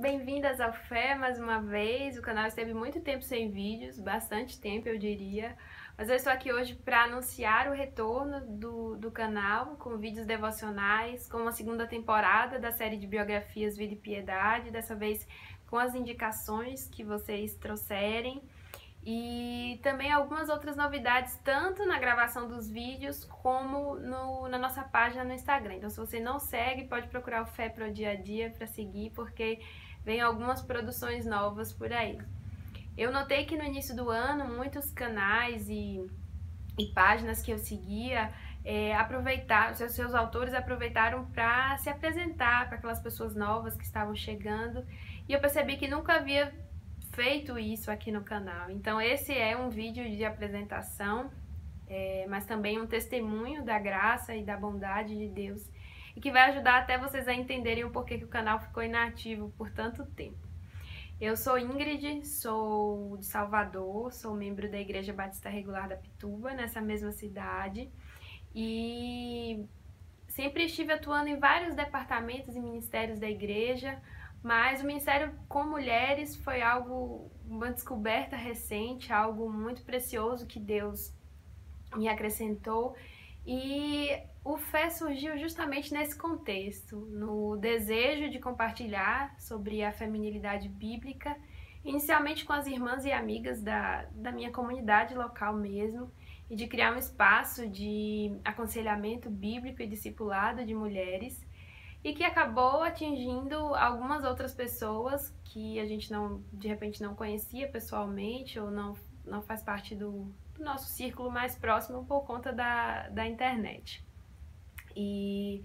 bem-vindas ao Fé mais uma vez. O canal esteve muito tempo sem vídeos, bastante tempo eu diria, mas eu estou aqui hoje para anunciar o retorno do canal com vídeos devocionais, com uma segunda temporada da série de biografias Vida e Piedade, dessa vez com as indicações que vocês trouxerem. E também algumas outras novidades, tanto na gravação dos vídeos como na nossa página no Instagram. Então, se você não segue, pode procurar o Fé Pro Dia a Dia para seguir, porque vem algumas produções novas por aí. Eu notei que no início do ano, muitos canais e páginas que eu seguia aproveitaram, seus autores aproveitaram para se apresentar para aquelas pessoas novas que estavam chegando, e eu percebi que nunca havia feito isso aqui no canal. Então esse é um vídeo de apresentação, mas também um testemunho da graça e da bondade de Deus, e que vai ajudar até vocês a entenderem o porquê que o canal ficou inativo por tanto tempo. Eu sou Ingrid, sou de Salvador, sou membro da Igreja Batista Regular da Pituba, nessa mesma cidade, e sempre estive atuando em vários departamentos e ministérios da igreja, mas o ministério com mulheres foi uma descoberta recente, algo muito precioso que Deus me acrescentou, e o Fé surgiu justamente nesse contexto, no desejo de compartilhar sobre a feminilidade bíblica, inicialmente com as irmãs e amigas da minha comunidade local mesmo, e de criar um espaço de aconselhamento bíblico e discipulado de mulheres, e que acabou atingindo algumas outras pessoas que a gente de repente não conhecia pessoalmente, ou não faz parte do nosso círculo mais próximo por conta da internet. E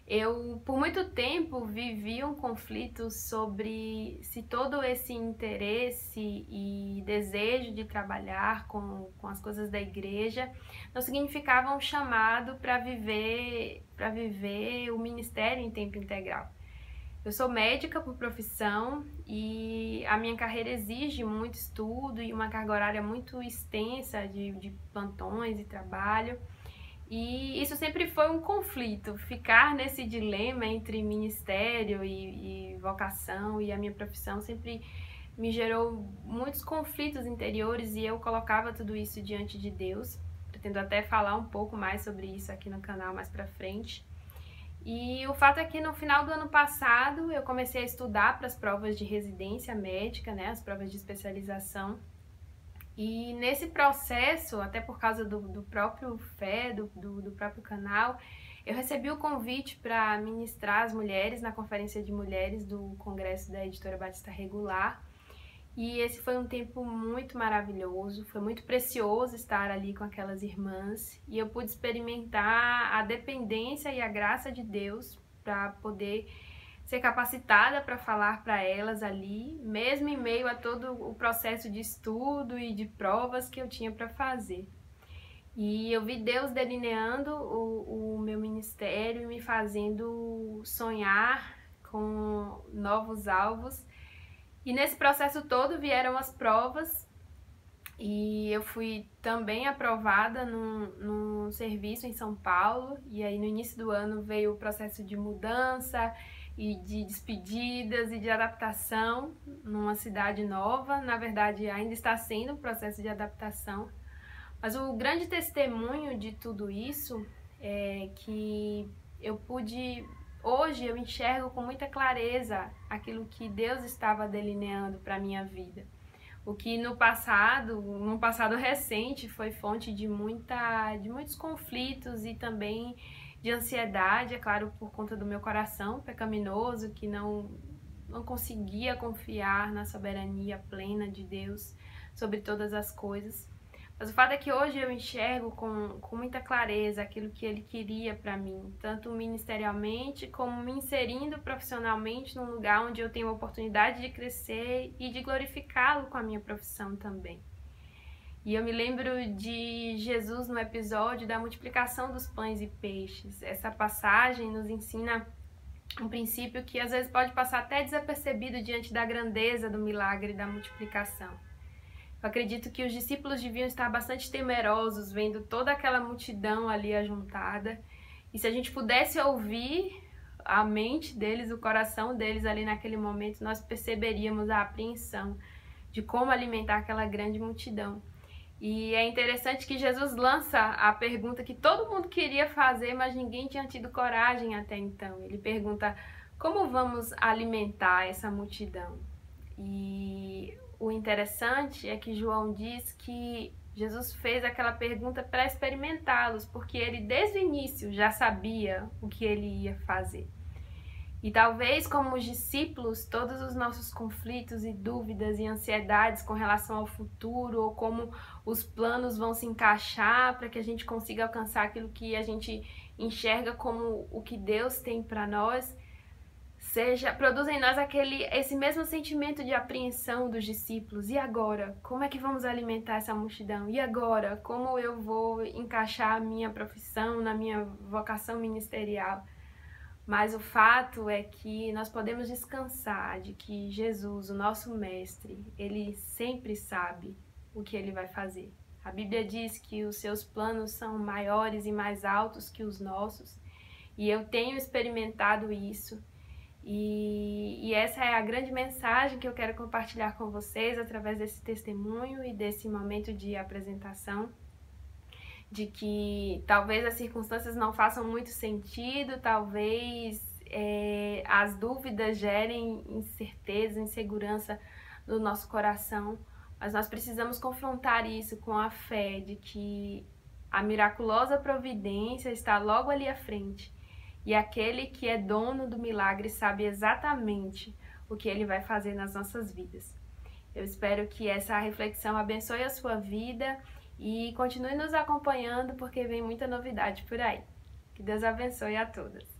eu, por muito tempo, vivi um conflito sobre se todo esse interesse e desejo de trabalhar com as coisas da igreja não significava um chamado para viver o ministério em tempo integral. Eu sou médica por profissão e a minha carreira exige muito estudo e uma carga horária muito extensa de plantões e trabalho. E isso sempre foi um conflito, ficar nesse dilema entre ministério e vocação, e a minha profissão sempre me gerou muitos conflitos interiores, e eu colocava tudo isso diante de Deus. Pretendo até falar um pouco mais sobre isso aqui no canal mais pra frente. E o fato é que no final do ano passado eu comecei a estudar para as provas de residência médica, né, as provas de especialização. E nesse processo, até por causa do próprio Fé, do próprio canal, eu recebi o convite para ministrar as mulheres na Conferência de Mulheres do Congresso da Editora Batista Regular. E esse foi um tempo muito maravilhoso, foi muito precioso estar ali com aquelas irmãs, e eu pude experimentar a dependência e a graça de Deus para poder ser capacitada para falar para elas ali, mesmo em meio a todo o processo de estudo e de provas que eu tinha para fazer. E eu vi Deus delineando o meu ministério e me fazendo sonhar com novos alvos. E nesse processo todo vieram as provas, e eu fui também aprovada num serviço em São Paulo, e aí no início do ano veio o processo de mudança e de despedidas e de adaptação numa cidade nova. Na verdade, ainda está sendo um processo de adaptação, mas o grande testemunho de tudo isso é que hoje eu enxergo com muita clareza aquilo que Deus estava delineando para a minha vida. O que num passado recente, foi fonte de muitos conflitos e também de ansiedade, é claro, por conta do meu coração pecaminoso, que não conseguia confiar na soberania plena de Deus sobre todas as coisas. Mas o fato é que hoje eu enxergo com muita clareza aquilo que Ele queria para mim, tanto ministerialmente como me inserindo profissionalmente num lugar onde eu tenho a oportunidade de crescer e de glorificá-lo com a minha profissão também. E eu me lembro de Jesus no episódio da multiplicação dos pães e peixes. Essa passagem nos ensina um princípio que às vezes pode passar até desapercebido diante da grandeza do milagre da multiplicação. Eu acredito que os discípulos deviam estar bastante temerosos vendo toda aquela multidão ali ajuntada. E se a gente pudesse ouvir a mente deles, o coração deles ali naquele momento, nós perceberíamos a apreensão de como alimentar aquela grande multidão. E é interessante que Jesus lança a pergunta que todo mundo queria fazer, mas ninguém tinha tido coragem até então. Ele pergunta: como vamos alimentar essa multidão? E o interessante é que João diz que Jesus fez aquela pergunta para experimentá-los, porque ele desde o início já sabia o que ele ia fazer. E talvez, como os discípulos, todos os nossos conflitos e dúvidas e ansiedades com relação ao futuro, ou como os planos vão se encaixar para que a gente consiga alcançar aquilo que a gente enxerga como o que Deus tem para nós, produz em nós esse mesmo sentimento de apreensão dos discípulos. E agora? Como é que vamos alimentar essa multidão? E agora? Como eu vou encaixar a minha profissão na minha vocação ministerial? Mas o fato é que nós podemos descansar de que Jesus, o nosso mestre, ele sempre sabe o que ele vai fazer. A Bíblia diz que os seus planos são maiores e mais altos que os nossos, e eu tenho experimentado isso. E essa é a grande mensagem que eu quero compartilhar com vocês através desse testemunho e desse momento de apresentação, de que talvez as circunstâncias não façam muito sentido, talvez as dúvidas gerem incerteza, insegurança no nosso coração, mas nós precisamos confrontar isso com a fé de que a miraculosa providência está logo ali à frente. E aquele que é dono do milagre sabe exatamente o que ele vai fazer nas nossas vidas. Eu espero que essa reflexão abençoe a sua vida e continue nos acompanhando, porque vem muita novidade por aí. Que Deus abençoe a todas.